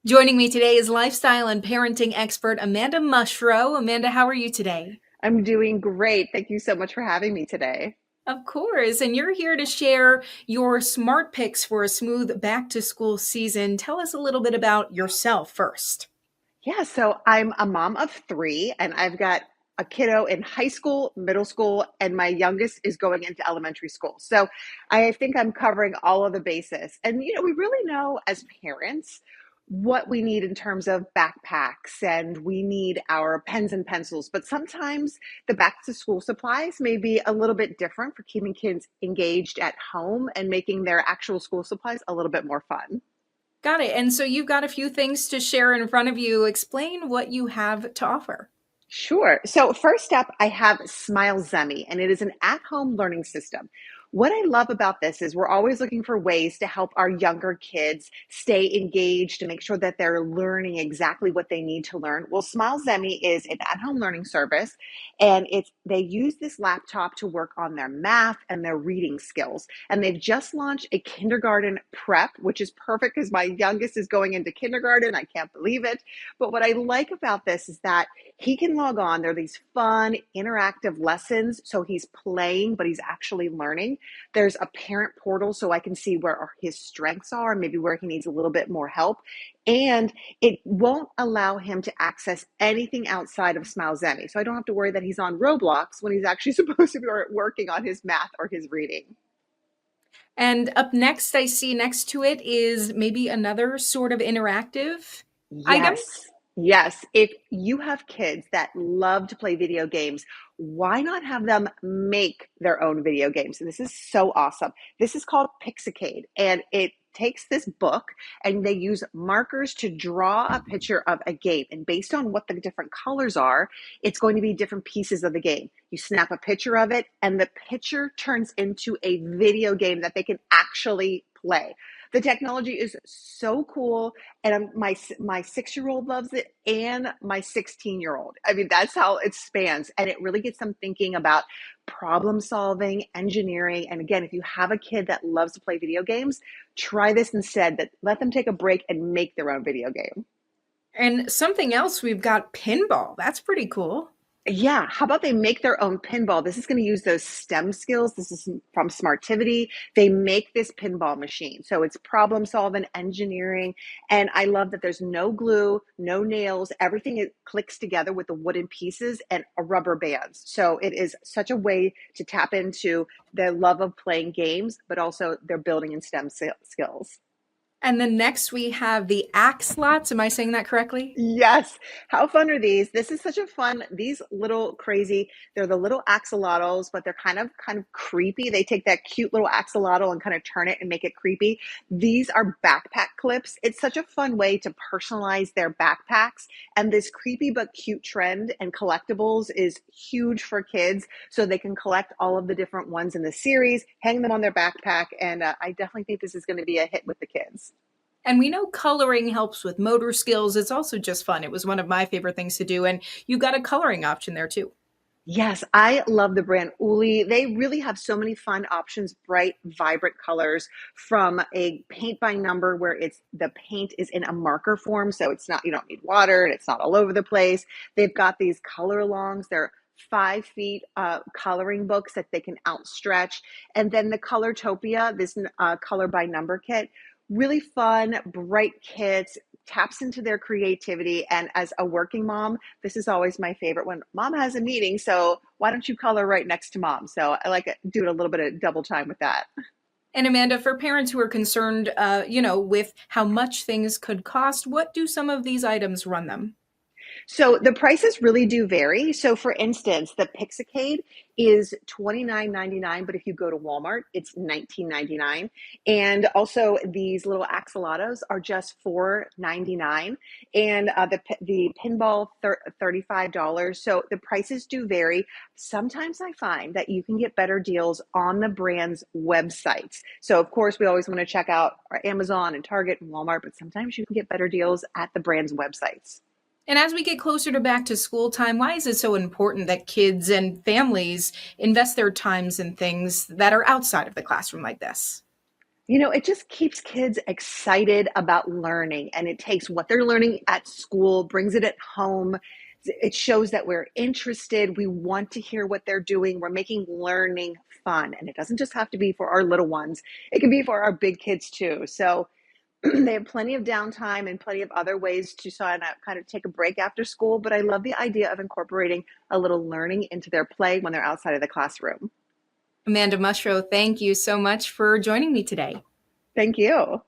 Joining me today is lifestyle and parenting expert Amanda Mushrow. Amanda, how are you today? I'm doing great. Thank you so much for having me today. Of course, and you're here to share your smart picks for a smooth back to school season. Tell us a little bit about yourself first. Yeah, so I'm a mom of three, and I've got a kiddo in high school, middle school, and my youngest is going into elementary school. So I think I'm covering all of the bases. And, we really know as parents what we need in terms of backpacks, and we need our pens and pencils. But sometimes the back to school supplies may be a little bit different for keeping kids engaged at home and making their actual school supplies a little bit more fun. Got it. And so you've got a few things to share in front of you. Explain what you have to offer. Sure. So first up, I have Smile Zemi, and it is an at-home learning system. What I love about this is we're always looking for ways to help our younger kids stay engaged and make sure that they're learning exactly what they need to learn. Well, Smile Zemi is an at-home learning service, and they use this laptop to work on their math and their reading skills. And they've just launched a kindergarten prep, which is perfect because my youngest is going into kindergarten. I can't believe it. But what I like about this is that he can log on. There are these fun, interactive lessons. So he's playing, but he's actually learning. There's a parent portal so I can see where his strengths are, maybe where he needs a little bit more help. And it won't allow him to access anything outside of Smile Zemi. So I don't have to worry that he's on Roblox when he's actually supposed to be working on his math or his reading. And up next, I see next to it is maybe another sort of interactive item. Yes. Yes. If you have kids that love to play video games, why not have them make their own video games? And this is so awesome. This is called Pixicade, and it takes this book and they use markers to draw a picture of a game. And based on what the different colors are, it's going to be different pieces of the game. You snap a picture of it, and the picture turns into a video game that they can actually play. The technology is so cool, and my 6-year-old loves it, and my 16-year-old. I mean, that's how it spans, and it really gets them thinking about problem solving, engineering. And again, if you have a kid that loves to play video games, try this instead. That let them take a break and make their own video game. And something else, we've got pinball. That's pretty cool. Yeah, how about they make their own pinball? This is going to use those STEM skills. This is from Smartivity. They make this pinball machine. So it's problem solving, engineering, and I love that there's no glue, no nails. Everything it clicks together with the wooden pieces and a rubber bands. So it is such a way to tap into their love of playing games, but also their building and STEM skills. And then next we have the axolots. Am I saying that correctly? Yes. How fun are these? This is such a fun, these little crazy, they're the little axolotls, but they're kind of creepy. They take that cute little axolotl and kind of turn it and make it creepy. These are backpack clips. It's such a fun way to personalize their backpacks. And this creepy but cute trend and collectibles is huge for kids. So they can collect all of the different ones in the series, hang them on their backpack. And I definitely think this is going to be a hit with the kids. And we know coloring helps with motor skills. It's also just fun. It was one of my favorite things to do. And you've got a coloring option there too. Yes, I love the brand Uli. They really have so many fun options, bright, vibrant colors from a paint by number where it's the paint is in a marker form. So it's not, you don't need water and it's not all over the place. They've got these color alongs. They're 5 feet coloring books that they can outstretch. And then the Colortopia, this color by number kit, really fun, bright kits, taps into their creativity. And as a working mom, this is always my favorite when mom has a meeting. So why don't you color right next to mom? So I like it, doing a little bit of double time with that. And Amanda, for parents who are concerned, with how much things could cost, what do some of these items run them? So the prices really do vary. So for instance, the Pixicade is $29.99, but if you go to Walmart, it's $19.99. And also these little axolotls are just $4.99, and the pinball $35. So the prices do vary. Sometimes I find that you can get better deals on the brand's websites. So of course, we always want to check out our Amazon and Target and Walmart, but sometimes you can get better deals at the brand's websites. And as we get closer to back to school time, why is it so important that kids and families invest their times in things that are outside of the classroom like this? It just keeps kids excited about learning, and it takes what they're learning at school, brings it at home. It shows that we're interested. We want to hear what they're doing. We're making learning fun. And it doesn't just have to be for our little ones, it can be for our big kids too. So they have plenty of downtime and plenty of other ways to kind of take a break after school. But I love the idea of incorporating a little learning into their play when they're outside of the classroom. Amanda Mushrow, thank you so much for joining me today. Thank you.